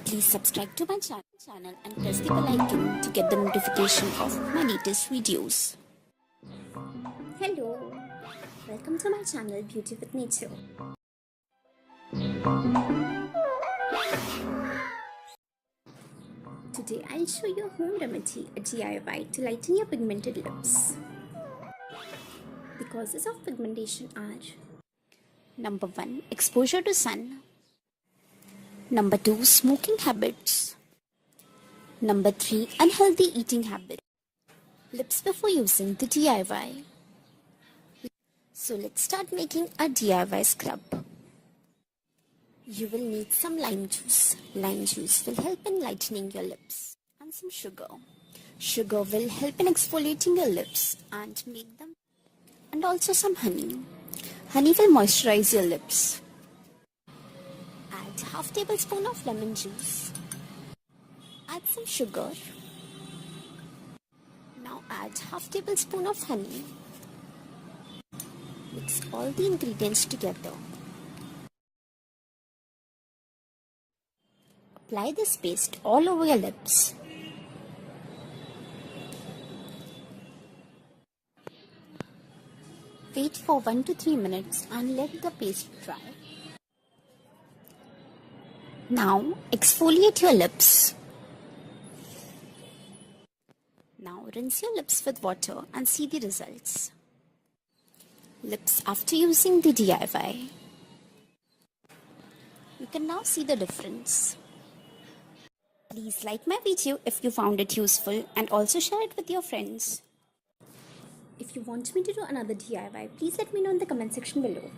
Please subscribe to my channel and press the bell icon to get the notification of my latest videos. Hello, welcome to my channel Beauty with Nature. Today I'll show you a home remedy, a DIY to lighten your pigmented lips. The causes of pigmentation are: Number 1. Exposure to sun. Number 2. Smoking habits. Number 3. Unhealthy eating habits. Lips before using the DIY. So let's start making a DIY scrub. You will need some lime juice. Lime juice will help in lightening your lips. And some sugar. Sugar will help in exfoliating your lips and make them. And also some honey. Honey will moisturize your lips. Add half tablespoon of lemon juice. Add some sugar. Now add half tablespoon of honey. Mix all the ingredients together. Apply this paste all over your lips. Wait for 1 to 3 minutes and let the paste dry. Now exfoliate your lips. Now rinse your lips with water and see the results. Lips after using the DIY. You can now see the difference. Please like my video if you found it useful and also share it with your friends. If you want me to do another DIY, please let me know in the comment section below.